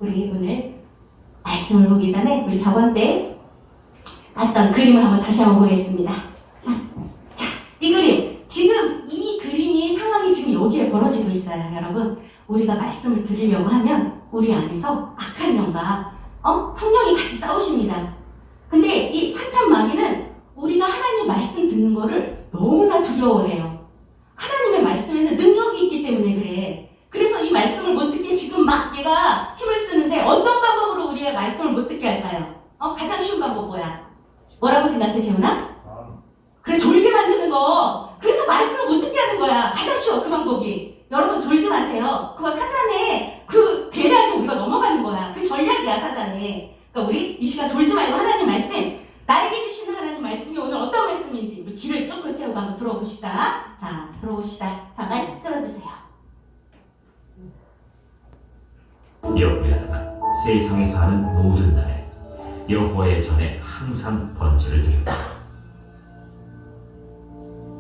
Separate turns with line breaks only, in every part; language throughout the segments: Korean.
우리 오늘 말씀을 보기 전에 우리 저번 때 봤던 그림을 한번 다시 한번 보겠습니다. 자, 이 그림. 지금 이 그림이 상황이 지금 여기에 벌어지고 있어요, 여러분. 우리가 말씀을 드리려고 하면 우리 안에서 악한 영과 성령이 같이 싸우십니다. 근데 이 사탄 마귀는 우리가 하나님 말씀 듣는 거를 너무나 두려워해요. 하나님의 말씀에는 능력이 있기 때문에 그래. 그래서 이 말씀을 못 듣게 지금 막 얘가 힘을 쓰는데 어떤 방법으로 우리의 말씀을 못 듣게 할까요? 가장 쉬운 방법 뭐야? 뭐라고 생각해, 재훈아? 그래, 졸게 만드는 거. 그래서 말씀을 못 듣게 하는 거야. 가장 쉬워, 그 방법이. 여러분 졸지 마세요. 그거 사탄의 그 계략에 우리가 넘어가는 거야. 그 전략이야, 사탄의. 그러니까 우리 이 시간 졸지 말고 하나님 말씀, 나에게 주시는 하나님 말씀이 오늘 어떤 말씀인지 우리 귀를 쫓고 세우고 한번 들어봅시다. 자, 들어봅시다. 자, 말씀 들어주세요.
여호야다가 세상에서 하는 모든 날에 여호와의 전에 항상 번제를 드렸다.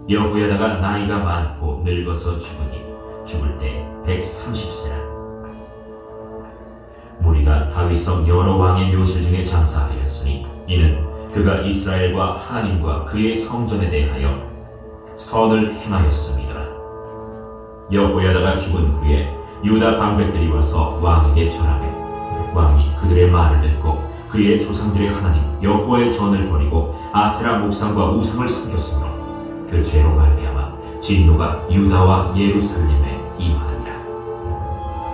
여호야다가 나이가 많고 늙어서 죽으니 죽을 때 130세라. 무리가 다윗성 여러 왕의 묘실 중에 장사하였으니 이는 그가 이스라엘과 하나님과 그의 성전에 대하여 선을 행하였습니다. 여호야다가 죽은 후에 유다 방백들이 와서 왕에게 절하매 왕이 그들의 말을 듣고 그의 조상들의 하나님 여호와의 전을 버리고 아세라 목상과 우상을 섬겼으므로 그 죄로 말미암아 진노가 유다와 예루살렘에 임하니라.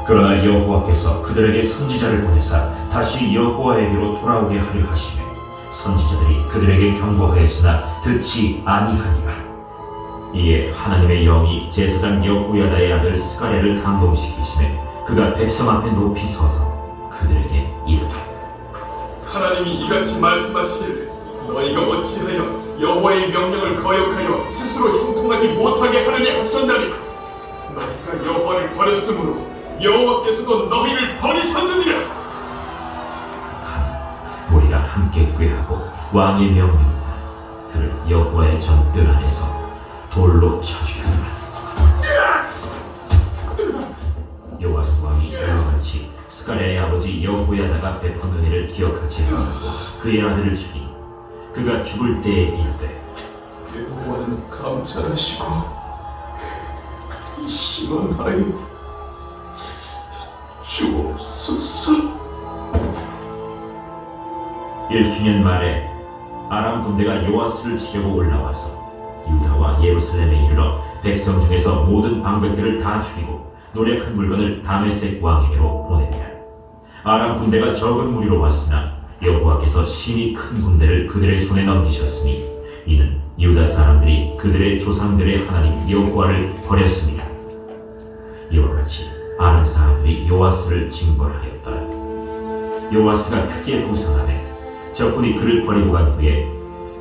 그러나 여호와께서 그들에게 선지자를 보내사 다시 여호와에게로 돌아오게 하려 하시매 선지자들이 그들에게 경고하였으나 듣지 아니하니라. 이에 하나님의 영이 제사장 여호야다의 아들 스가랴를 감동시키시매 그가 백성 앞에 높이 서서 그들에게 이르되
하나님이 이같이 말씀하시기를 너희가 어찌하여 여호와의 명령을 거역하여 스스로 형통하지 못하게 하느냐 하셨나니 너희가 여호와를 버렸으므로 여호와께서도 너희를 버리셨느니라.
우리가 함께 꾀하고 왕의 명령이다. 그를 여호와의 전 뜰 안에서 돌로 쳐 죽였더라. 요아스 왕이 이와 같이 스가랴의 아버지 여호야다가 베푼 은혜를 기억하지 아니하고 그의 아들을 죽이니 그가 죽을 때에 이르되
여호와는 감찰하시고 심원하여 주옵소서.
1주년 말에 아람 군대가 요아스를 치려고 올라와서 유다와 예루살렘에 이르러 백성 중에서 모든 방백들을 다 죽이고 노력한 물건을 다메섹 왕에게로 보내니라. 아람 군대가 적은 무리로 왔으나 여호와께서 심히 큰 군대를 그들의 손에 넘기셨으니 이는 유다 사람들이 그들의 조상들의 하나님 여호와를 버렸습니다. 이와 같이 아람 사람들이 요아스를 징벌하였더라. 요아스가 크게 부상하매 적군이 그를 버리고 간 후에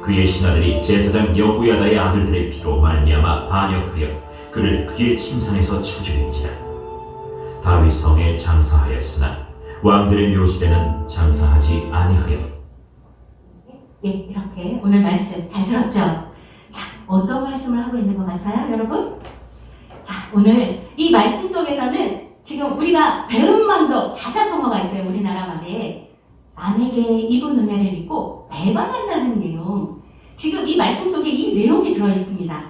그의 신하들이 제사장 여호야다의 아들들의 피로 말미암아 반역하여 그를 그의 침상에서 쳐 죽인지라. 다윗 성에 장사하였으나 왕들의 묘실에는 장사하지 아니하여.
예, 이렇게 오늘 말씀 잘 들었죠? 자, 어떤 말씀을 하고 있는 것 같아요, 여러분? 자, 오늘 이 말씀 속에서는 지금 우리가 배은망덕 사자성어가 있어요, 우리나라 말에. 남에게 입은 은혜를 입고 배반한다는 내용. 지금 이 말씀 속에 이 내용이 들어있습니다.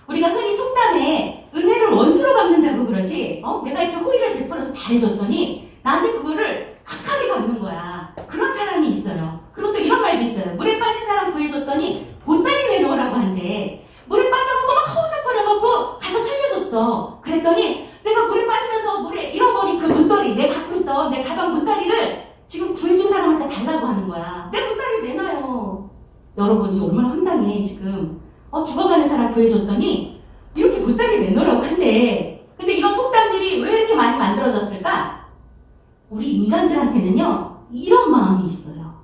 우리가 흔히 속담에 은혜를 원수로 갚는다고 그러지, 내가 이렇게 호의를 베풀어서 잘해줬더니 나한테 그거를 악하게 갚는 거야. 그런 사람이 있어요. 그리고 또 이런 말도 있어요. 물에 빠진 사람 구해줬더니 보따리 내놓으라고 한대. 물에 빠져갖고 막 허우적거려갖고 가서 살려줬어. 그랬더니 내가 물에 빠지면서 물에 잃어버린 그 보따리, 내 갖고 있던 내 가방 보따리를 지금 구해준 사람한테 달라고 하는 거야. 내 보따리 내놔요. 여러분, 이거 얼마나 황당해, 지금. 죽어가는 사람 구해줬더니 이렇게 보따리 내놓으라고 한대. 근데 이런 속담들이 왜 이렇게 많이 만들어졌을까? 우리 인간들한테는요, 이런 마음이 있어요.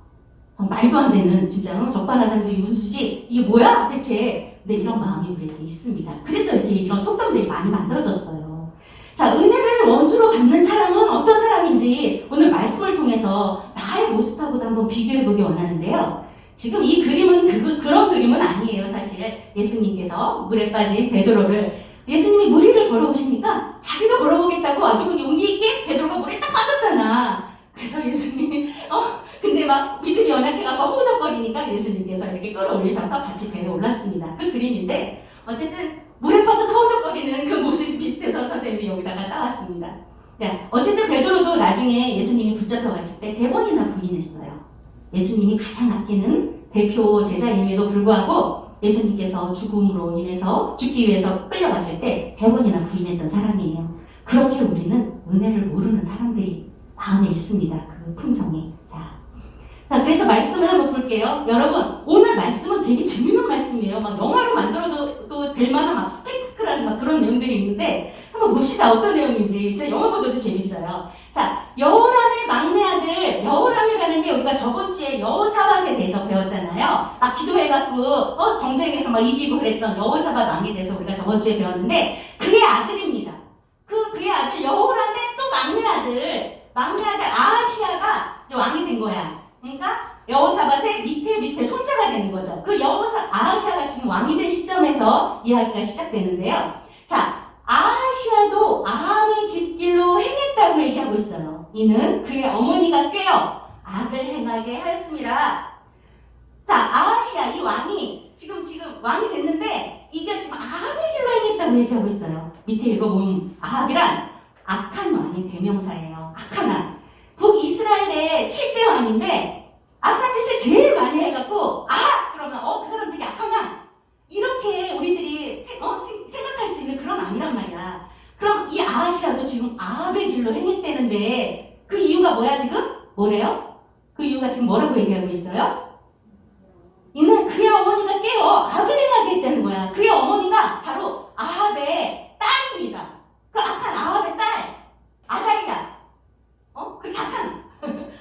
말도 안 되는, 진짜, 적반하장도 이분수지, 이게 뭐야, 대체. 근데 이런 마음이 우리에게 있습니다. 그래서 이렇게 이런 속담들이 많이 만들어졌어요. 자, 은혜를 원수로 갚는 사람은 어떤 사람인지 오늘 말씀을 통해서 나의 모습하고도 한번 비교해보기 원하는데요. 지금 이 그림은 그런 그림은 아니에요, 사실. 예수님께서 물에 빠진 베드로를, 예수님이 무리를 걸어오시니까 자기도 걸어보겠다고 아주 용기 있게 베드로가 물에 딱 빠졌잖아. 오셔서 같이 배에 올랐습니다. 그 그림인데 어쨌든 물에 빠져서 허우적거리는 그 모습이 비슷해서 선생님이 여기다가 따왔습니다. 네, 어쨌든 베드로도 나중에 예수님이 붙잡혀 가실 때 3번이나 부인했어요. 예수님이 가장 아끼는 대표 제자임에도 불구하고 예수님께서 죽음으로 인해서 죽기 위해서 끌려가실 때 3번이나 부인했던 사람이에요. 그렇게 우리는 은혜를 모르는 사람들이 마음에 있습니다. 그 품성이. 자, 그래서 말씀을 한번 볼게요. 여러분, 오늘 말씀은 되게 재밌는 말씀이에요. 막 영화로 만들어도 될 만한 막 스펙타클한 막 그런 내용들이 있는데 한번 봅시다. 어떤 내용인지. 진짜 영화 보셔도 재밌어요. 자, 여호람의 막내 아들, 여호람이라는 게 우리가 저번 주에 여호사밧에 대해서 배웠잖아요. 막 기도해갖고 정쟁에서 막 이기고 그랬던 여호사밧 왕에 대해서 우리가 저번 주에 배웠는데 그의 아들입니다. 그의 아들 여호람의 또 막내 아들 아하시아가 왕이 된 거야. 그러니까 여호사밧의 밑에 손자가 되는 거죠. 그 아하시아가 지금 왕이 된 시점에서 이야기가 시작되는데요. 자, 아하시아도 아합의 집길로 행했다고 얘기하고 있어요. 이는 그의 어머니가 꾀어 악을 행하게 하였습니다. 자, 아하시아 이 왕이 지금 왕이 됐는데 이게 지금 아합의 길로 행했다고 얘기하고 있어요. 밑에 읽어보면 아합이란 악한 왕의 대명사예요. 악한 왕. 북이스라엘의 7대 왕인데 악한 짓을 제일 많이 해갖고 그러면 그 사람 되게 악한 왕. 이렇게 우리들이 생각할 수 있는 그런 왕이란 말이야. 그럼 이 아하시아도 지금 아합의 길로 행했다는데 그 이유가 뭐야 지금? 뭐래요? 그 이유가 지금 뭐라고 얘기하고 있어요? 이는 그의 어머니가 깨어 악을 행하게 했다는 거야. 그의 어머니가 바로 아합의 딸입니다. 그 악한 아합의 딸 아달랴. 그렇게 악한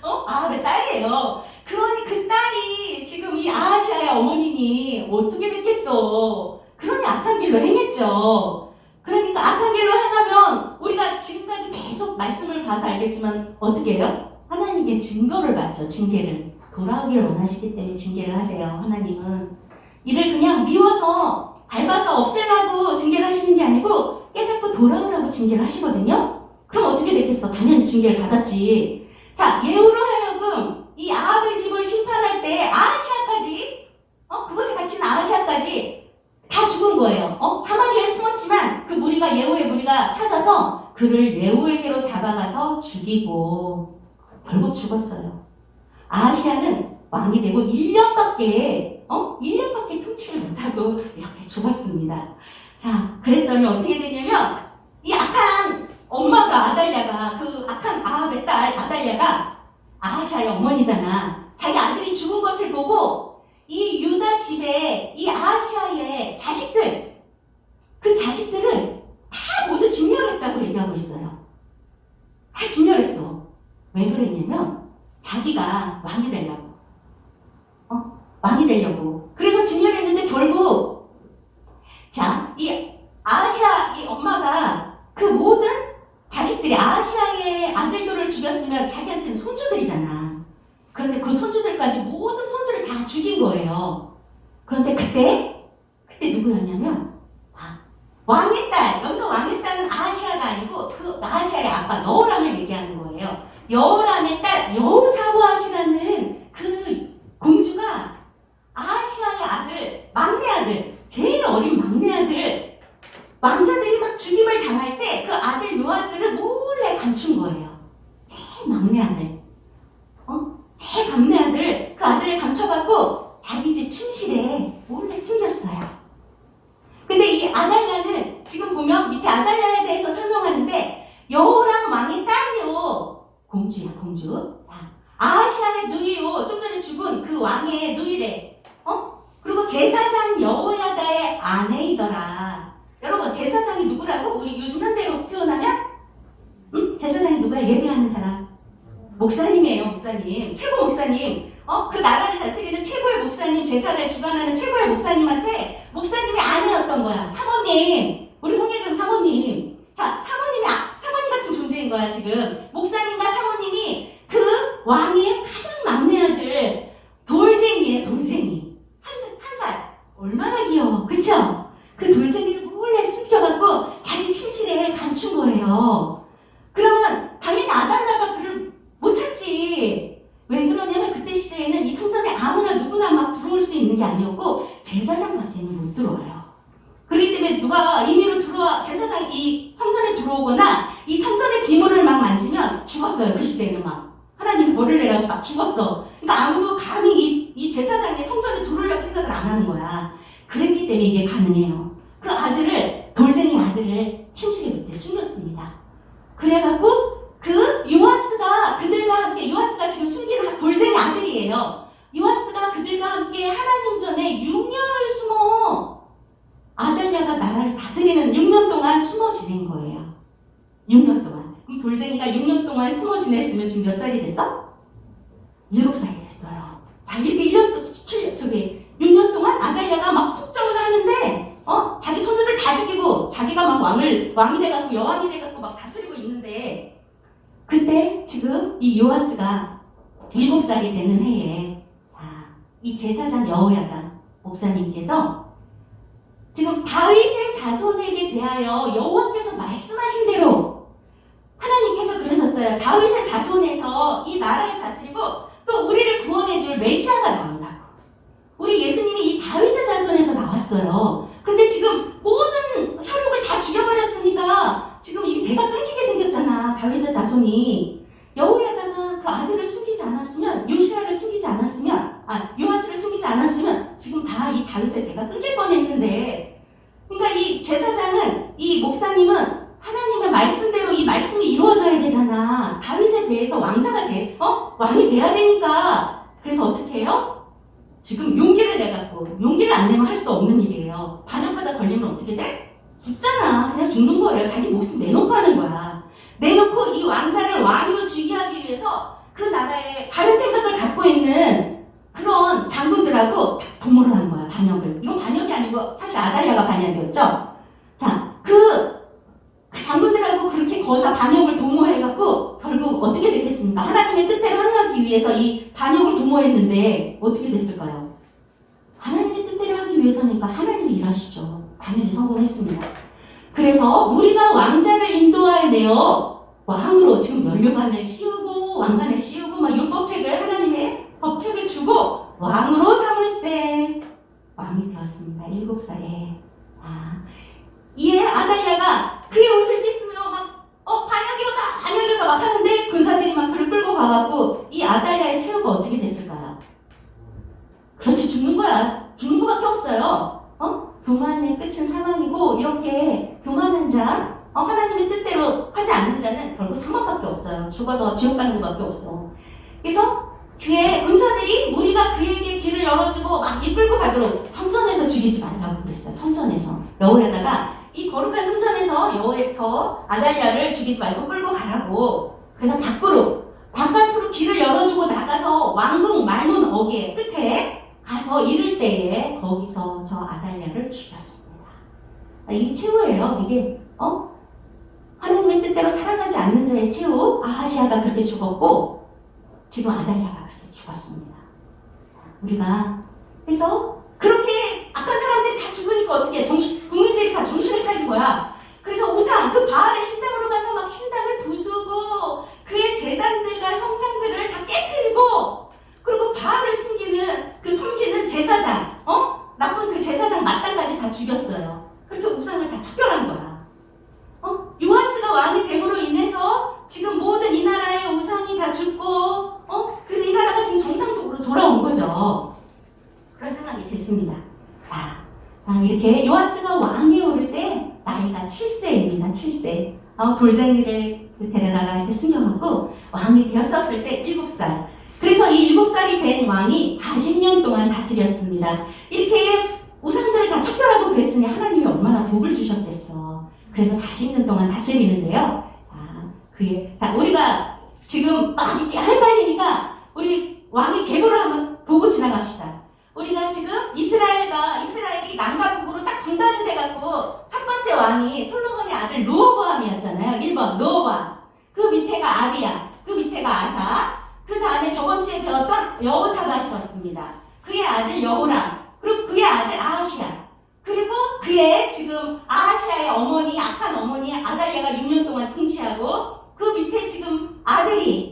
아합의 딸이에요. 그러니 그 딸이 지금 이 아하시아의 어머니니 어떻게 됐겠어. 그러니 악한 길로 행했죠. 그러니까 악한 길로 행하면 우리가 지금까지 계속 말씀을 봐서 알겠지만 어떻게 해요? 하나님께 증거를 받죠. 징계를. 돌아오길 원하시기 때문에 징계를 하세요. 하나님은 이를 그냥 미워서 밟아서 없애려고 징계를 하시는 게 아니고 깨닫고 돌아오라고 징계를 하시거든요. 그럼 어떻게 됐겠어? 당연히 징계를 받았지. 자, 예후로 하여금 이 아합의 집을 심판할 때 아하시아까지 그곳에 갇힌 아하시아까지 다 죽은 거예요. 사마리아에 숨었지만 그 무리가 예후의 무리가 찾아서 그를 예후에게로 잡아가서 죽이고 결국 죽었어요. 아하시아는 왕이 되고 1년밖에 통치를 못하고 이렇게 죽었습니다. 자, 그랬더니 어떻게 되냐면 이 악한 엄마가 아달랴가 그 악한 아합의 딸 아달랴가 아하시아의 어머니잖아. 자기 아들이 죽은 것을 보고 이 유다 집에 이 아하시아의 자식들 그 자식들을 다 모두 진멸했다고 얘기하고 있어요. 다 진멸했어. 왜 그랬냐면 자기가 왕이 되려고. 왕이 되려고. 그래서 진멸했는데 결국 이 아하시아 이 엄마가 그 모든 자식들이 아하시아의 아들들을 죽였으면 자기한테는 손주들이잖아. 그런데 그 손주들까지 모든 손주를 다 죽인 거예요. 그런데 그때 누구였냐면 왕의 딸. 여기서 왕의 딸은 아하시아가 아니고 그 아하시아의 아빠 여호람을 얘기하는 거예요. 여호람의 딸 여호사밧이라는 그 공주가 아하시아의 아들, 막내 아들, 제일 어린 막내 아들, 왕자들이 막 죽임을 당할 때 그 아들 요아스를 몰래 감춘 거예요. 제일 막내 아들, 제일 막내 아들, 그 아들을 감춰갖고 자기 집 침실에 몰래 숨겼어요. 근데 이 아달랴는 지금 보면 밑에 아달랴에 대해서 설명하는데 여호람 왕의 딸이요. 공주야, 공주. 아하시아의 누이요. 좀 전에 죽은 그 왕의 누이래. 그리고 제사장 여호야다의 아내이더라. 여러분, 제사장이 누구라고? 우리 요즘 현대로 표현하면? 제사장이 누구야? 예배하는 사람. 목사님이에요, 목사님. 최고 목사님. 그 나라를 다스리는 최고의 목사님, 제사를 주관하는 최고의 목사님한테 목사님이 아내였던 거야. 사모님. 우리 홍예경 사모님. 자, 사모님 같은 존재인 거야, 지금. 목사님과 사모님이 그 왕의 가장 막내 아들, 돌쟁이에요, 돌쟁이. 한 살. 얼마나 귀여워. 그쵸? 그 돌쟁이를 몰래 숨겨갖고 자기 침실에 감춘 거예요. 그러면 당연히 아달랴가 그를 못 찾지. 왜 그러냐면 그때 시대에는 이 성전에 아무나 누구나 막 들어올 수 있는 게 아니었고 제사장밖에는 못 들어와요. 그렇기 때문에 누가 임의로 제사장이 이 성전에 들어오거나 이 성전의 기물을 막 만지면 죽었어요. 그 시대에는 막. 하나님이 벌을 내려서 막 죽었어. 그러니까 아무도 감히 이 제사장의 성전에 들어오려고 생각을 안 하는 거야. 그랬기 때문에 이게 가능해요. 그 아들을, 돌쟁이 아들을 침실의 밑에 숨겼습니다. 그래갖고 그 요아스가 그들과 함께, 요아스가 지금 숨긴 돌쟁이 아들이에요. 요아스가 그들과 함께 하나님 전에 6년을 숨어 아달랴가 나라를 다스리는 6년 동안 숨어 지낸 거예요. 6년 동안. 이 돌쟁이가 6년 동안 숨어 지냈으면 지금 몇 살이 됐어? 7살이 됐어요. 자, 이렇게 6년 동안 아달랴가 막 폭정을 하는데, 자기 손주들 다 죽이고, 자기가 막 왕이 돼갖고, 여왕이 돼갖고 막 다스리고 있는데, 그때 지금 이 요아스가 7살이 되는 해에, 자, 이 제사장 여호야다 목사님께서 지금 다윗의 자손에게 대하여 여호와께서 말씀하신 대로 하나님께서 그러셨어요. 다윗의 자손에서 이 나라를 다스리고 또 우리를 구원해줄 메시아가 나온다고. 우리 예수님이 이 다윗의 자손에서 나왔어요. 근데 지금 모든 혈육을 다 죽여버렸으니까 지금 이게 대가 끊기게 생겼잖아. 다윗의 자손이. 여호야다가 그 아들을 숨기지 않았으면, 요시야를 숨기지 않았으면, 요아스를 숨기지 않았으면 지금 다 이 다윗의 대가 끊길 뻔했는데, 그러니까 이 제사장은, 이 목사님은 하나님의 말씀대로 이 말씀이 이루어져야 되잖아. 다윗에 대해서 왕자가 왕이 돼야 되니까. 그래서 어떻게 해요? 지금 용기를 내갖고, 용기를 안 내면 할 수 없는 일이에요. 반역하다 걸리면 어떻게 돼? 죽잖아. 그냥 죽는 거예요. 자기 목숨 내놓고 하는 거야. 내놓고 이 왕자를 왕으로 즉위하기 위해서 그 나라에 바른 생각을 갖고 있는 그런 장군들하고 동모를 한 거야. 반역을. 이건 반역이 아니고 사실 아달랴가 반역이었죠. 자, 그 장군들하고 그렇게 거사 반역을 도모해갖고 결국 어떻게 됐겠습니까? 하나님의 뜻대로 행하기 위해서 이 반역을 도모했는데 어떻게 됐을까요? 하나님의 뜻대로 하기 위해서니까 하나님이 일하시죠. 당연히 성공했습니다. 그래서 우리가 왕자를 인도하여 내어 왕으로 지금 면류관을 씌우고 왕관을 씌우고 막 율법책을 하나님의 법책을 주고 왕으로 삼을세. 왕이 되었습니다. 7살에. 이에 아달랴가 그의 옷을 찢으며 막 반역이로다 막 하는데 군사들이 막 그를 끌고 가갖고 이 아달랴의 최후가 어떻게 됐을까요? 그렇지, 죽는 거야. 죽는 거밖에 없어요. 교만의 끝은 사망이고, 이렇게 교만한 자, 하나님의 뜻대로 하지 않는 자는 결국 사망밖에 없어요. 죽어서 지옥 가는 것밖에 없어. 그래서 그의 군사들이 무리가 그에게 길을 열어주고 막 이끌고 가도록 성전에서 죽이지 말라고 그랬어요. 성전에서. 여호야다가 이 거룩한 성전에서 여호야부터 아달랴를 죽이지 말고 끌고 가라고. 그래서 바깥으로 길을 열어주고 나가서 왕궁 말문 어귀의 끝에 가서 이를 때에 거기서 저 아달랴를 죽였습니다. 이게 최후예요. 이게 하나님의 뜻대로 살아가지 않는 자의 최후. 아하시아가 그렇게 죽었고 지금 아달랴가 그렇게 죽었습니다. 우리가 그래서 그렇게 악한 사람들이 다 죽으니까 어떻게 해? 국민들이 다 정신을 차린 거야. 그래서 우상, 그 바알의 신당으로 가서 막 신당을 부수고 그의 제단들과 형상들을 다 깨뜨리고, 그리고 바알을 섬기는 제사장, 나쁜 그 제사장 마땅까지 다 죽였어요. 그렇게 우상을 다 척결한 거야. 요아스가 왕이 됨으로 인해서 지금 모든 이 나라의 우상이 다 죽고, 그래서 이 나라가 지금 정상적으로 돌아온 거죠. 그런 상황이 됐습니다. 이렇게 요아스가 왕에 오를 때 나이가 7세입니다. 7세. 돌쟁이를 데려다가 이렇게 숨겨놓고 왕이 되었었을 때 7살. 그래서 이 7살이 된 왕이 40년 동안 다스렸습니다. 이렇게 우상들을 다 척결하고 그랬으니 하나님이 얼마나 복을 주셨겠어. 그래서 40년 동안 다스리는데요. 우리가 지금 막 이렇게 헷갈리니까 우리 왕의 계보를 한번 보고 지나갑시다. 우리가 지금 이스라엘이 남과 북으로 딱 분단이 돼갖고 첫 번째 왕이 솔로몬의 아들 르호보암이었잖아요. 1번 르호보암. 그 밑에가 아비야. 그 밑에가 아사. 그 다음에 저번 주에 배웠던 여호사밧이었습니다. 그의 아들 여호람. 그리고 그의 아들 아하시아. 그리고 그의 지금 아하시아의 어머니, 악한 어머니 아달랴가 6년 동안 통치하고, 그 밑에 지금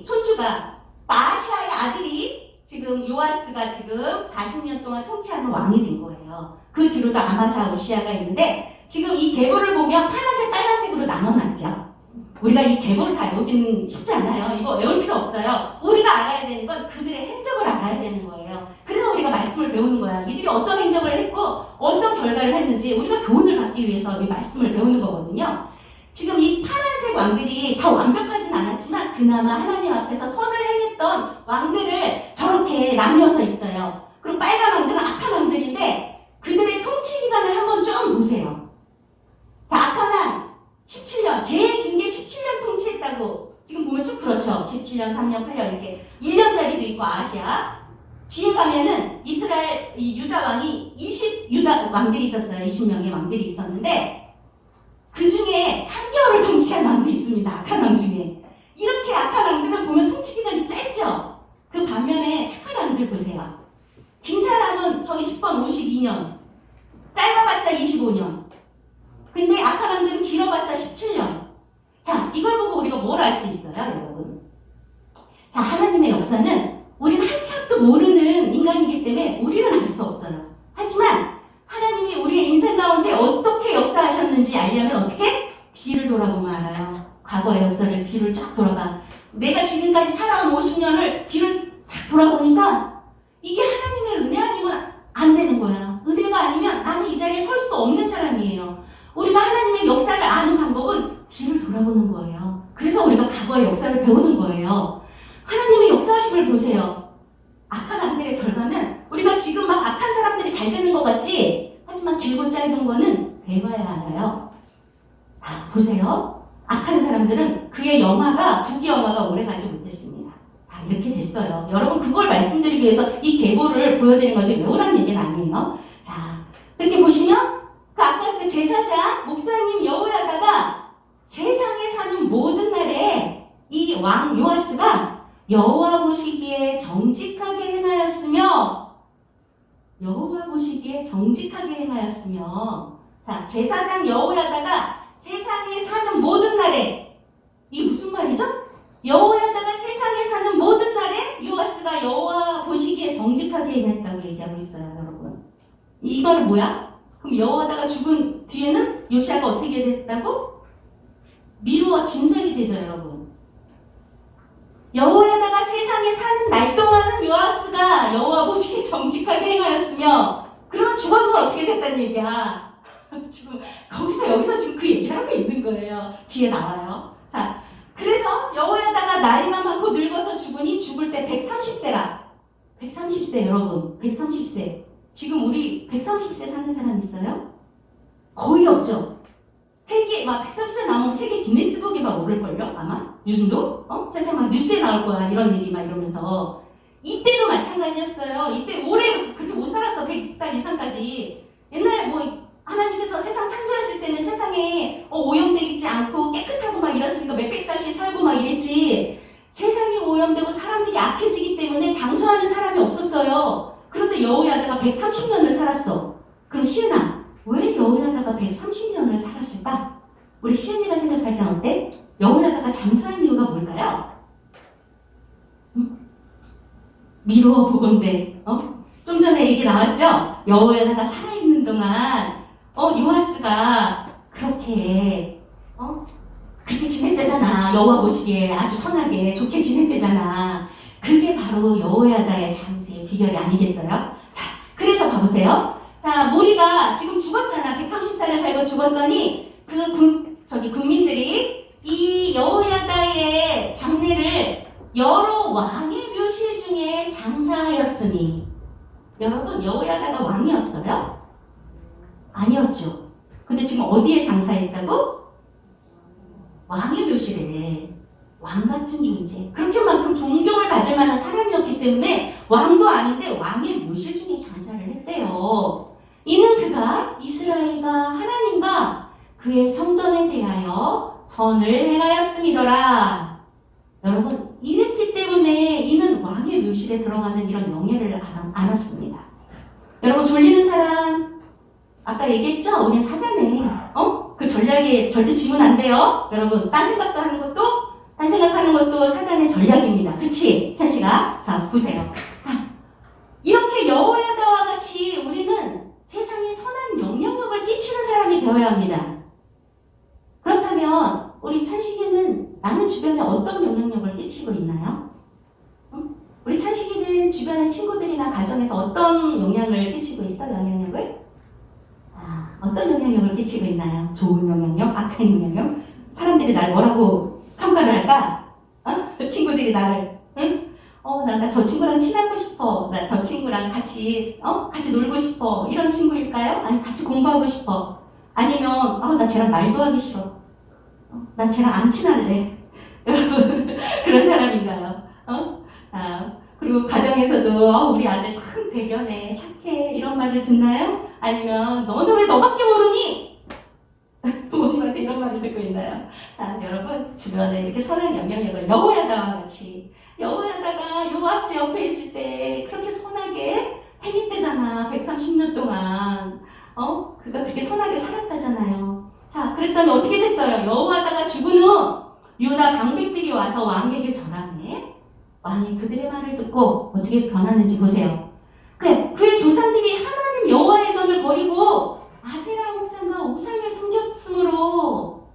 손주가 아하시아의 아들이 지금 지금 요아스가 지금 40년 동안 통치하는 왕이 된 거예요. 그 뒤로도 아마샤, 우시아가 있는데 지금 이 계보를 보면 파란색, 빨간색으로 나눠놨죠. 우리가 이 계보를 다 외우기는 쉽지 않아요. 이거 외울 필요 없어요. 우리가 알아야 되는 건 그들의 행적을 알아야 되는 거예요. 그래서 우리가 말씀을 배우는 거야. 이들이 어떤 행적을 했고 어떤 결과를 했는지 우리가 교훈을 받기 위해서 이 말씀을 배우는 거거든요. 지금 이 파란색 왕들이 다 완벽하진 않았지만 그나마 하나님 앞에서 선을 행했던 왕들을 저렇게 나뉘어서 있어요. 그리고 빨간 왕들은 악한 왕들인데 그들의 통치 기간을 한번 쭉 보세요. 자, 악한 왕 17년, 제일 긴 게 17년 통치했다고 지금 보면 쭉 그렇죠. 17년, 3년, 8년 이렇게 1년짜리도 있고 아시아. 뒤에 가면은 이스라엘 이 유다 왕이 20유다 왕들이 있었어요. 20명의 왕들이 있었는데 그 중에 3개월을 통치한 왕도 있습니다. 악한 왕 중에. 이렇게 악한 왕들은 보면 통치 기간이 짧죠. 그 반면에 착한 왕들 보세요. 긴 사람은 저기 10번 52년, 짧아봤자 25년. 근데 악한 왕들은 길어봤자 17년. 자, 이걸 보고 우리가 뭘 알 수 있어요, 여러분? 자, 하나님의 역사는 우리는 한치 앞도 모르는 인간이기 때문에 우리는 알 수 없어요. 하지만 하나님이 우리의 인생 가운데 어떻게 역사하셨는지 알려면 어떻게? 뒤를 돌아보면 알아요. 과거의 역사를 뒤를 쫙 돌아봐. 내가 지금까지 살아온 50년을 뒤를 싹 돌아보니까 이게 하나님의 은혜 아니면 안 되는 거야. 은혜가 아니면 나는 이 자리에 설 수 없는 사람이에요. 우리가 하나님의 역사를 아는 방법은 뒤를 돌아보는 거예요. 그래서 우리가 과거의 역사를 배우는 거예요. 하나님의 역사하심을 보세요. 악한 왕들의 결과는 우리가 지금 막 악한 사람들이 잘 되는 것 같지? 하지만 길고 짧은 거는 배워야 알아요. 자, 보세요. 악한 사람들은 그의 영화가, 국위 영화가 오래가지 못했습니다. 자, 이렇게 됐어요. 여러분 그걸 말씀드리기 위해서 이 계보를 보여드리는 거지 외우라는 얘기는 아니에요. 자, 이렇게 보시면 그 아까 그 제사장, 목사님 여호야다가 세상에 사는 모든 날에 이 왕 요아스가 여호와 보시기에 정직하게 행하였으며 자, 제사장 여호야다가 세상에 사는 모든 날에 이게 무슨 말이죠? 여호야다가 세상에 사는 모든 날에 요아스가 여호와 보시기에 정직하게 행했다고 얘기하고 있어요, 여러분. 이 말은 뭐야? 그럼 여호와다가 죽은 뒤에는 요시아가 어떻게 됐다고? 미루어 짐작이 되죠, 여러분. 여호야다가 세상에 사는 날 동안은 요아스가 여호와 보시기에 정직하게 행하였으며 그러면 죽었는 어떻게 됐다는 얘기야. 지금 여기서 지금 그 얘기를 하고 있는 거예요. 뒤에 나와요. 자, 그래서 여호야다가 나이가 많고 늙어서 죽으니 죽을 때 130세라. 130세 여러분, 130세. 지금 우리 130세 사는 사람 있어요? 거의 없죠? 세계, 막 130세 나오면 세계 기네스북에 막 오를걸요? 아마? 요즘도? 세상 막 뉴스에 나올 거야. 이런 일이 막 이러면서. 이때도 마찬가지였어요. 이때 오래 그렇게 못 살았어. 100살 이상까지. 옛날에 뭐, 하나님께서 세상 창조했을 때는 세상에 오염되지 않고 깨끗하고 막 이랬으니까 몇백 살씩 살고 막 이랬지. 세상이 오염되고 사람들이 악해지기 때문에 장수하는 사람이 없었어요. 그런데 여호야다가 130년을 살았어. 그럼 시은아, 왜 여호야다가 130년을 살았을까? 우리 시은이가 생각할 땐 어때? 여호야다가 장수한 이유가 뭘까요? 미루어 보건대. 좀 전에 얘기 나왔죠? 여호야다가 살아있는 동안 요아스가 그렇게 지냈대잖아. 여호와 보시기에 아주 선하게 좋게 지냈대잖아. 그게 바로 여호야다의 장수의 비결이 아니겠어요? 자, 그래서 봐보세요. 자, 모리가 지금 죽었잖아. 130살을 살고 죽었더니 국민들이 이 여호야다의 장례를 여러 왕의 묘실 중에 장사하였으니. 여러분, 여호야다가 왕이었어요? 아니었죠. 근데 지금 어디에 장사했다고? 왕의 묘실에. 왕 같은 존재. 그렇게만큼 존경을 받을 만한 사람이었기 때문에 왕도 아닌데 왕의 묘실 중에 장사를 했대요. 이는 그가 이스라엘과 하나님과 그의 성전에 대하여 선을 행하였음이더라. 여러분, 이랬기 때문에 이는 왕의 묘실에 들어가는 이런 영예를 안았습니다. 여러분, 졸리는 사람 아까 얘기했죠? 오늘 사단에 그 전략에 절대 지면 안 돼요. 여러분, 딴 생각하는 것도 사단의 전략입니다. 그치? 찬씨가? 자, 보세요. 자, 끼치고 있나요? 응? 우리 찬식이는 주변의 친구들이나 가정에서 어떤 영향을 끼치고 있어? 영향력을? 어떤 영향력을 끼치고 있나요? 좋은 영향력? 악한 영향력? 사람들이 날 뭐라고 평가를 할까? 친구들이 나를, 응? 나 저 친구랑 친하고 싶어. 나 저 친구랑 같이 놀고 싶어. 이런 친구일까요? 아니, 같이 공부하고 싶어. 아니면, 나 쟤랑 말도 하기 싫어. 나 쟤랑 안 친할래. 여러분, 그런 사람인가요? 그리고 가정에서도, 우리 아들 참 배견해, 착해. 이런 말을 듣나요? 아니면, 너는 왜 너밖에 모르니? 부모님한테 이런 말을 듣고 있나요? 여러분, 주변에 이렇게 선한 영향력을 여호야다와 같이, 여호야다가 요아스 옆에 있을 때 그렇게 선하게 행했대잖아. 130년 동안. 그가 그렇게 선하게 살았다잖아요. 자, 그랬더니 어떻게 됐어요? 여호야다가 죽은 후 유다 방백들이 와서 왕에게 전함해. 왕이 그들의 말을 듣고 어떻게 변하는지 보세요. 그의 조상들이 하나님 여호와의 전을 버리고 아세라 옥상과 우상을 섬겼으므로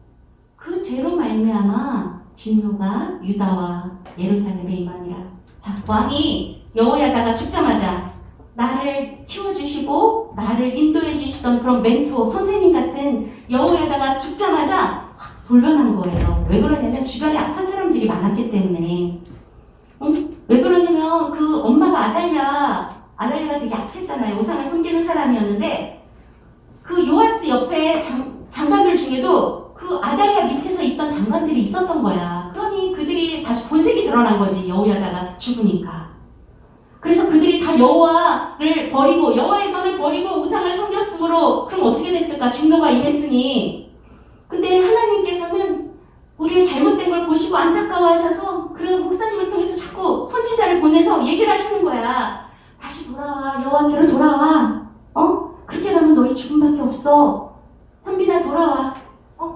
그 죄로 말미암아 진노가 유다와 예루살렘에 임하니라. 자, 왕이 여호야다가 죽자마자 나를 키워주시고 나를 인도해 주시던 그런 멘토, 선생님 같은 여호야다가 죽자마자 확 돌변한 거예요. 왜 그러냐면 주변에 악한 사람들이 많았기 때문에. 왜 그러냐면 그 엄마가 아달랴가 되게 악했잖아요. 우상을 섬기는 사람이었는데 그 요아스 옆에 장관들 중에도 그 아달랴 밑에서 있던 장관들이 있었던 거야. 그러니 그들이 다시 본색이 드러난 거지. 여호야다가 죽으니까. 그래서 그들이 다 여호와를 버리고 여호와의 전을 버리고 우상을 섬겼으므로 그럼 어떻게 됐을까? 진노가 임했으니. 근데 하나님께서는 우리의 잘못된 걸 보시고 안타까워하셔서 그런 목사님을 통해서 자꾸 선지자를 보내서 얘기를 하시는 거야. 다시 돌아와. 여호와께로 돌아와. 그렇게 가면 너희 죽음밖에 없어. 현빈아 돌아와.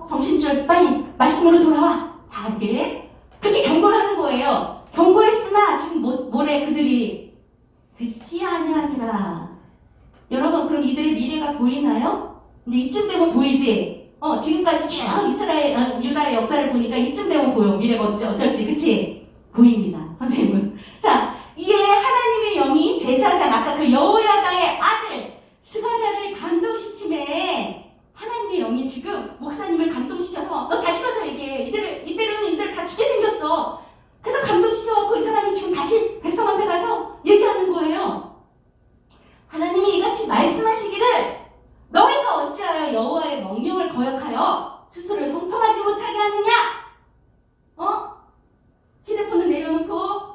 정신줄 빨리 말씀으로 돌아와. 다 이렇게 그렇게 경고를 하는 거예요. 경고했으나 지금 뭐래 그들이 듣지 아니하니라. 여러분, 그럼 이들의 미래가 보이나요? 이제 이쯤 되면 보이지. 지금까지 쭉 유다의 역사를 보니까 이쯤 되면 보여. 미래가 어쩔지, 그치? 보입니다, 선생님은. 자, 이에 하나님의 영이 제사장, 아까 그 여호야다의 아들 스가랴를 감동시킴에 하나님의 영이 지금 목사님을 감동시켜서 너 다시 가서 얘기해. 이대로는 다 죽게 생겼어. 그래서 감동시켜갖고 이 사람이 지금 다시 백성한테 가서 얘기하는 거예요. 하나님이 이같이 말씀하시기를 너희가 어찌하여 여호와의 명령을 거역하여 스스로 형통하지 못하게 하느냐? 휴대폰을 내려놓고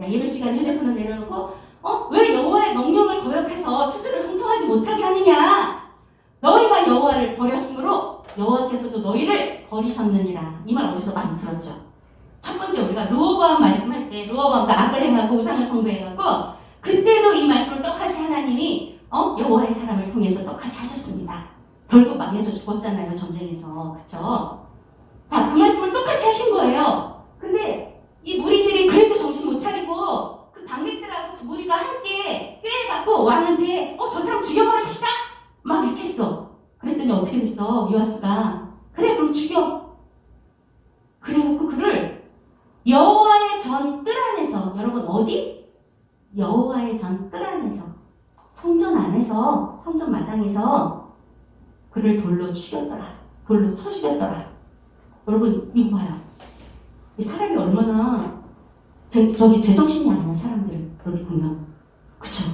예배 시간 휴대폰을 내려놓고 왜 여호와의 명령을 거역해서 스스로 형통하지 못하게 하느냐? 너희가 여호와를 버렸으므로 여호와께서도 너희를 버리셨느니라. 이 말 어디서 많이 들었죠? 첫 번째 우리가 르호보암 말씀할 때 르호보암도 악을 행하고 우상을 숭배해갖고 그때도 이 말씀을 똑같이 하나님이 여호와의 사람을 통해서 똑같이 하셨습니다. 결국 망해서 죽었잖아요, 전쟁에서. 그쵸? 자, 그 말씀을 똑같이 하신 거예요. 근데 이 무리들이 그래도 정신 못 차리고 그 방백들하고 무리가 함께 꾀해갖고 왕한테 저 사람 죽여버립시다! 막 이렇게 했어. 그랬더니 어떻게 됐어? 요아스가 그래 그럼 죽여. 그래갖고 그를 여호와의 전 뜰 안에서, 여러분 어디? 여호와의 전 뜰 안에서, 성전 안에서, 성전 마당에서 그를 돌로 죽였더라. 돌로 쳐 죽였더라. 여러분 이거 봐요. 이 사람이 얼마나 저기 제정신이 아닌 사람들을 그렇게 보면, 그쵸?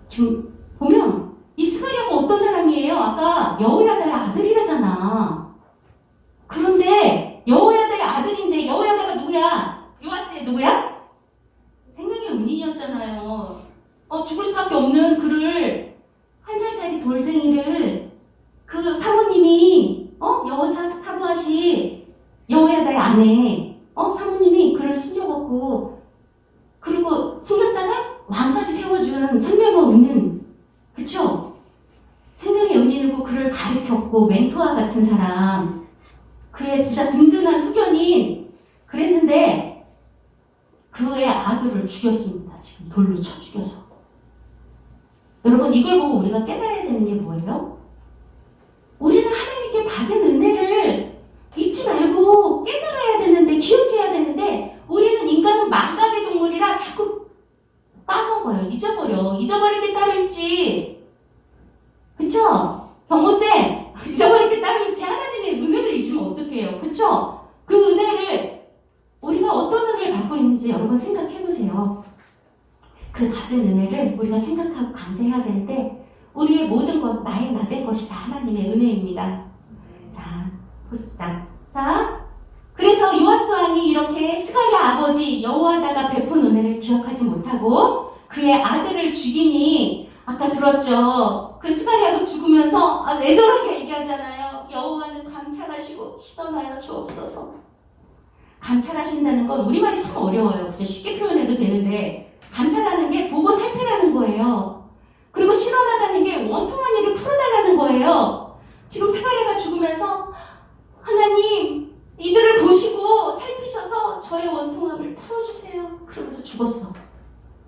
지금 보면 이 스가랴가 어떤 사람이에요? 아까 여호야다의 아들이라잖아. 그런데 여호야다의 아들인데 여호야다가 누구야? 요아스의 누구야? 생명의 은인이었잖아요. 죽을 수밖에 없는 그를, 1살짜리 돌쟁이를 그 사모님이 사부아시 여호야다의 아내 사모님이 그를 숨겨갖고, 그리고 숨겼다가 왕까지 세워준 생명의 은인, 그쵸? 생명의 은인이고 그를 가르쳤고 멘토와 같은 사람, 그의 진짜 든든한 후견인 그랬는데 그의 아들을 죽였습니다. 지금 돌로 쳐 죽여서. 여러분 이걸 보고 우리가 깨달아야 되는 게 뭐예요? 우리는 하나님께 받은 은혜를 잊지 말고 깨달아야 되는데, 기억해야 되는데 것인지 여러분 생각해 보세요. 그 받은 은혜를 우리가 생각하고 감사해야 되는데 우리의 모든 것 나의 나된 것이 다 하나님의 은혜입니다. 자, 보시다. 자, 그래서 요아스 왕이 이렇게 스가랴 아버지 여호와다가 베푼 은혜를 기억하지 못하고 그의 아들을 죽이니 아까 들었죠? 그 스가랴가 죽으면서 애절하게 얘기하잖아요. 여호와는 감찰하시고 시던하여 주옵소서. 감찰하신다는 건 우리말이 참 어려워요. 그죠? 쉽게 표현해도 되는데 감찰하는 게 보고 살피라는 거예요. 그리고 실현하다는 게 원통한 일을 풀어달라는 거예요. 지금 스가랴가 죽으면서 하나님 이들을 보시고 살피셔서 저의 원통함을 풀어주세요. 그러면서 죽었어.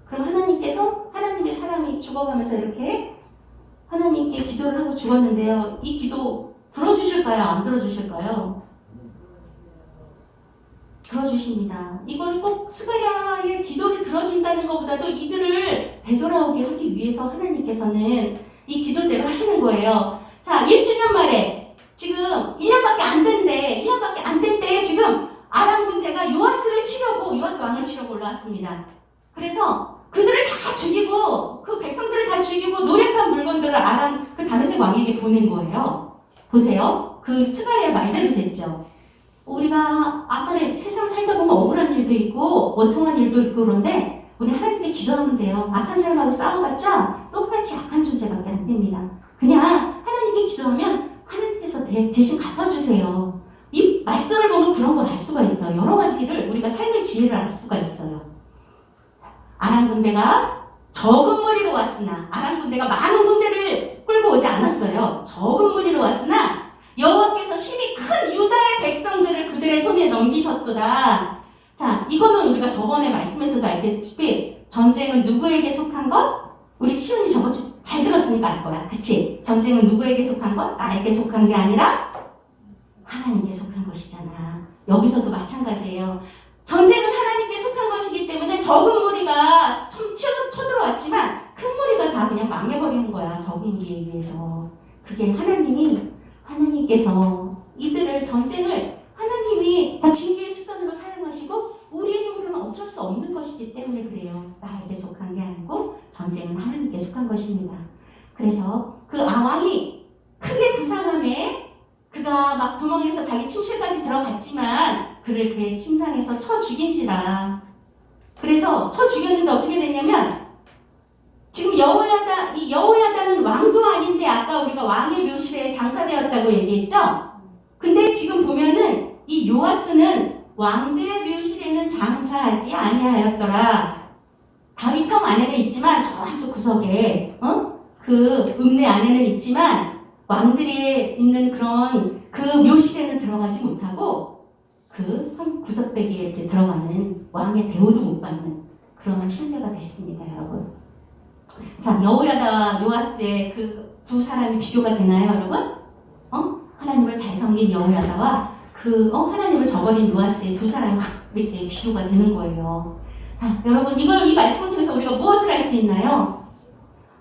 그럼 하나님께서 하나님의 사람이 죽어가면서 이렇게 하나님께 기도를 하고 죽었는데요. 이 기도 들어주실까요? 안 들어주실까요? 들어주십니다. 이걸 꼭 스가랴의 기도를 들어준다는 것보다도 이들을 되돌아오게 하기 위해서 하나님께서는 이 기도대로 하시는 거예요. 자, 1주년 말에 지금 1년밖에 안 된데 지금 아람 군대가 요아스 왕을 치려고 올라왔습니다. 그래서 그들을 다 죽이고 그 백성들을 다 죽이고 노력한 물건들을 아람 그 다메섹 왕에게 보낸 거예요. 보세요. 그 스가랴 말대로 됐죠. 우리가 아까에 세상 살다 보면 억울한 일도 있고 원통한 일도 있고 그런데 우리 하나님께 기도하면 돼요. 악한 사람하고 싸워봤자 똑같이 악한 존재밖에 안 됩니다. 그냥 하나님께 기도하면 하나님께서 대신 갚아주세요. 이 말씀을 보면 그런 걸 알 수가 있어요. 여러 가지를 우리가 삶의 지혜를 알 수가 있어요. 아람 군대가 적은 무리로 왔으나 아람 군대가 많은 군대를 끌고 오지 않았어요. 적은 무리로 왔으나 여호와께서 심히 큰 유다의 백성들을 그들의 손에 넘기셨도다. 자, 이거는 우리가 저번에 말씀에서도 알겠지만 전쟁은 누구에게 속한 것? 우리 시온이 저번 주 잘 들었으니까 알 거야. 그치? 전쟁은 누구에게 속한 것? 나에게 속한 게 아니라 하나님께 속한 것이잖아. 여기서도 마찬가지예요. 전쟁은 하나님께 속한 것이기 때문에 적은 무리가 쳐들어왔지만 큰 무리가 다 그냥 망해버리는 거야. 적은 무리에 의해서. 그게 하나님께서 이들을 전쟁을 하나님이 다 징계의 수단으로 사용하시고 우리의 힘으로는 어쩔 수 없는 것이기 때문에 그래요. 나에게 속한 게 아니고 전쟁은 하나님께 속한 것입니다. 그래서 그 왕이 크게 부상함에 그가 막 도망해서 자기 침실까지 들어갔지만 그를 그의 침상에서 쳐 죽인지라. 그래서 쳐 죽였는데 어떻게 됐냐면 지금 여호야다는 왕도 아닌데 아까 우리가 왕의 묘실에 장사되었다고 얘기했죠? 근데 지금 보면은 이 요아스는 왕들의 묘실에는 장사하지 아니하였더라. 다윗 성 안에는 있지만 저 한쪽 구석에 그 읍내 안에는 있지만 왕들이 있는 그런 그 묘실에는 들어가지 못하고 그 한 구석대기에 이렇게 들어가는 왕의 대우도 못 받는 그런 신세가 됐습니다, 여러분. 자, 여호야다와 요아스의 그 두 사람이 비교가 되나요, 여러분? 하나님을 잘 섬긴 여호야다와 하나님을 저버린 요아스의 두 사람이 이렇게 비교가 되는 거예요. 자, 여러분, 이 말씀을 통해서 우리가 무엇을 할 수 있나요?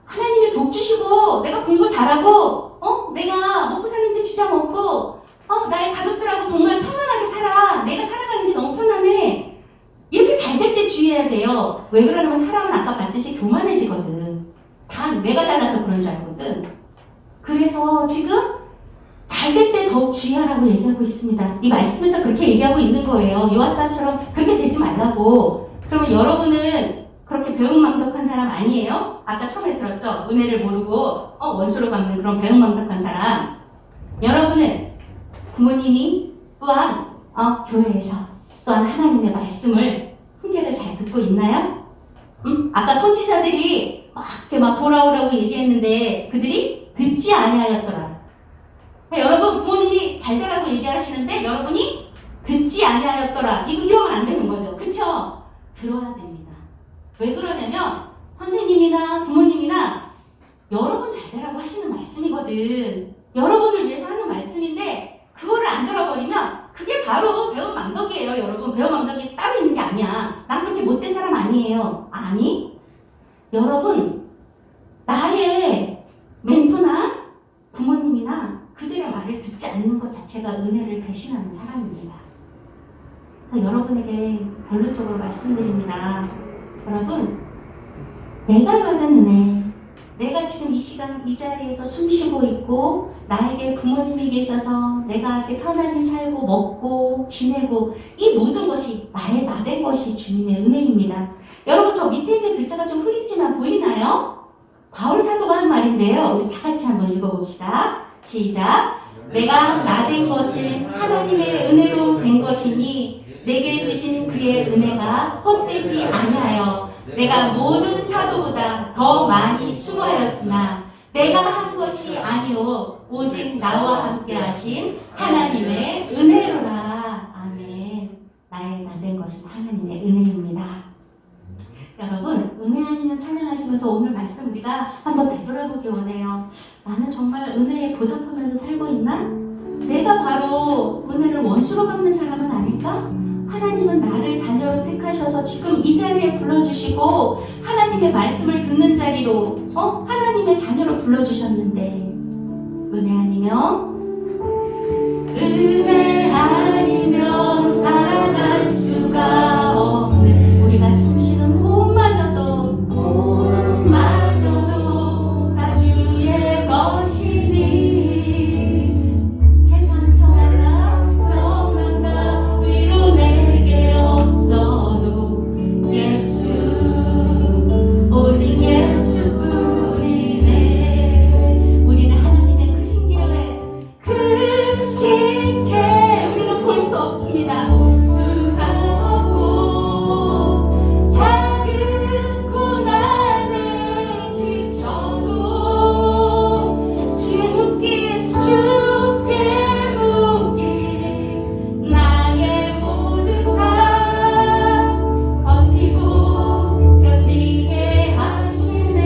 하나님이 복 주시고, 내가 공부 잘하고, 내가 먹고 사는데 지장 없고, 나의 가족들하고 정말 편안하게 살아. 내가 살아가는 게 너무 편안해. 이렇게 잘 될 때 주의해야 돼요. 왜 그러냐면 사람은 아까 봤듯이 교만해지거든. 다 내가 잘나서 그런 줄 알거든. 그래서 지금 잘 될 때 더욱 주의하라고 얘기하고 있습니다. 이 말씀에서 그렇게 얘기하고 있는 거예요. 요아스처럼 그렇게 되지 말라고. 그러면 여러분은 그렇게 배은망덕한 사람 아니에요? 아까 처음에 들었죠? 은혜를 모르고 원수로 갚는 그런 배은망덕한 사람. 여러분은 부모님이 또한 교회에서 또한 하나님의 말씀을 훈계를 잘 듣고 있나요? 아까 선지자들이 막 돌아오라고 얘기했는데 그들이 듣지 아니하였더라. 여러분 부모님이 잘 되라고 얘기하시는데 여러분이 듣지 아니하였더라. 이러면 안 되는 거죠. 그쵸? 들어야 됩니다. 왜 그러냐면 선생님이나 부모님이나 여러분 잘 되라고 하시는 말씀이거든. 여러분을 위해서 하는 말씀인데 그거를 안 들어버리면 그게 바로 배은망덕이에요. 여러분 배은망덕이 따로 있는 게 아니야. 난 그렇게 못된 사람 아니에요. 아니, 여러분 나의 멘토나 부모님이나 그들의 말을 듣지 않는 것 자체가 은혜를 배신하는 사람입니다. 그래서 여러분에게 결론적으로 말씀드립니다. 여러분, 내가 받은 은혜, 내가 지금 이 시간 이 자리에서 숨쉬고 있고 나에게 부모님이 계셔서 내가 이렇게 편안히 살고 먹고 지내고 이 모든 것이 나의 나된 것이 주님의 은혜입니다. 여러분, 저 밑에 있는 글자가 좀 흐리지만 보이나요? 바울 사도가 한 말인데요. 우리 다 같이 한번 읽어봅시다. 시작. 내가 나된 것은 하나님의 은혜로 된 것이니 내게 주신 그의 은혜가 헛되지 아니하여 내가 모든 사도보다 더 많이 수고하였으나 내가 한 것이 아니오 오직 나와 함께 하신 하나님의 은혜로라. 아멘. 나의 나된 것은 하나님의 은혜입니다. 여러분, 은혜 아니면 찬양하시면서 오늘 말씀 우리가 한번 되돌아보기 원해요. 나는 정말 은혜에 보답하면서 살고 있나? 내가 바로 은혜를 원수로 갚는 사람은 아닐까? 하나님은 나를 자녀로 택하셔서 지금 이 자리에 불러주시고 하나님의 말씀을 듣는 자리로 하나님의 자녀로 불러주셨는데 은혜 아니면 살아갈 수가 없는 우리가 숨쉬는 호흡마저도 다 주의 것이니 세상 평안과 위로 내게 없어도 예수 오직 예수뿐이네. 우리는 하나님의 그 신계에 우리는 볼 수 없습니다. 수가 없고 작은 고난에 지쳐도 주께 묻기 나의 모든 삶 버티고 견디게 하시네.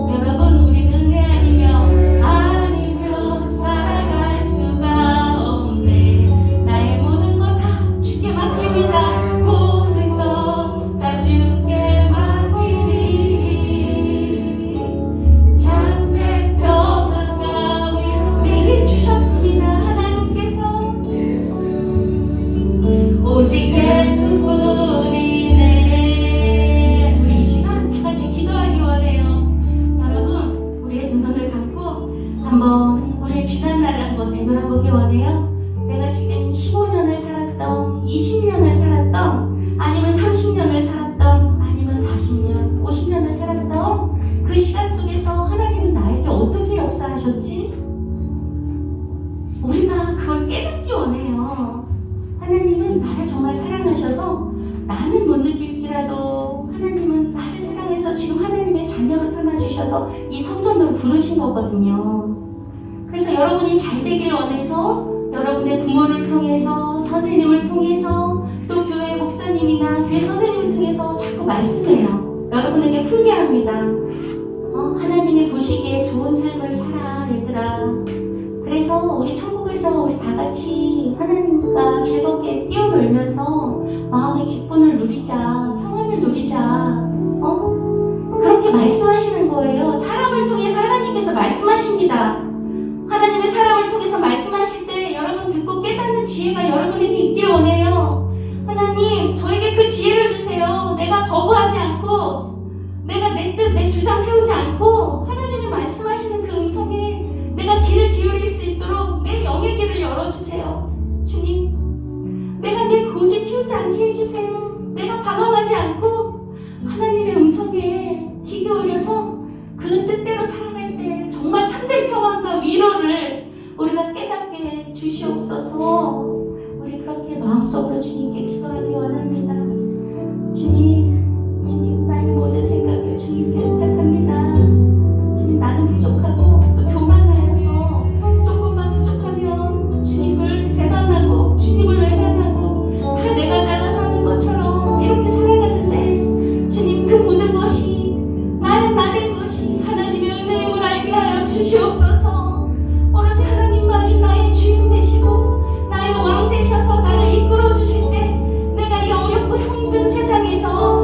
여러분, 우리는 은혜 아니면 살아갈 수가 없네. 나의 모든 것 다 주께 맡깁니다. 모든 것 다 주께 맡기니 참된 평안과 위로 내게 주셨습니다. 하나님께서 오직 예수뿐이네. 우리 이 시간 다 같이 기도하기 원해요. 여러분, 우리의 눈을 감고 한번 우리의 지난 날을 한번 되돌아보기 원해요. 내가 지금 15년을 살았던, 20년을 살았던, 아니면 30년을 살았던, 아니면 40년, 50년을 살았던 그 시간 속에서 하나님은 나에게 어떻게 역사하셨지? 우리가 그걸 깨닫기 원해요. 하나님은 나를 정말 사랑하셔서 나는 못 느낄지라도 하나님은 나를 사랑해서 지금 하나님의 자녀로 삼아주셔서 이 성전으로 부르신 거거든요. 그래서 여러분이 잘 되길 원해서 여러분의 부모를 통해서 선생님을 통해서 또 교회 목사님이나 교회 선생님을 통해서 자꾸 말씀해요. 여러분에게 훈계합니다. 하나님이 보시기에 좋은 삶을 살아 얘들아. 그래서 우리 천국에서 우리 다 같이 하나님과 즐겁게 뛰어놀면서 마음의 기쁨을 누리자, 평안을 누리자. 그렇게 말씀하시는 거예요. 사람을 통해서 하나님께서 말씀하십니다. 하나님의 사람을 통해서 말씀하실 때 여러분 듣고 깨닫는 지혜가 여러분에게 있길 원해요. 하나님, 저에게 그 지혜를 주세요. 내가 거부하지 않고 내가 내 뜻, 내 주장 세우지 않고 하나님이 말씀하시는 그 음성에 내가 귀를 기울일 수 있도록 내 영의 길을 열어주세요. 주님, 내가 내 고집 피우지 않게 해주세요. 내가 방황하지 않고 하나님의 음성에 귀 기울여서 그 뜻대로 살아갈 때 정말 참된 평안과 위로를 우리가 깨닫게 주시옵소서. 우리 그렇게 마음속으로 주님께 기도하기 원합니다. 주님, 나의 모든 생각을 주님께 부탁합니다. 주님, 나는 부족하고 또 교만하여서 조금만 부족하면 주님을 배반하고 주님을 외면하고 다 내가 잘나서 하는 것처럼 이렇게 살아가는데 주님, 그 모든 것이 나의 나된 것이 하나님의 은혜임을 알게 하여 주시옵소서. 오로지 하나님만이 나의 주인 되시고 나의 왕 되셔서 나를 이끌어 주실 때 내가 이 어렵고 힘든 세상에서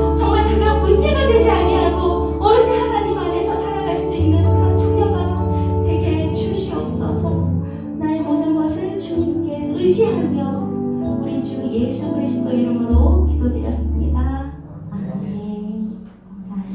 의지하며 우리 주 예수 그리스도 이름으로 기도드렸습니다.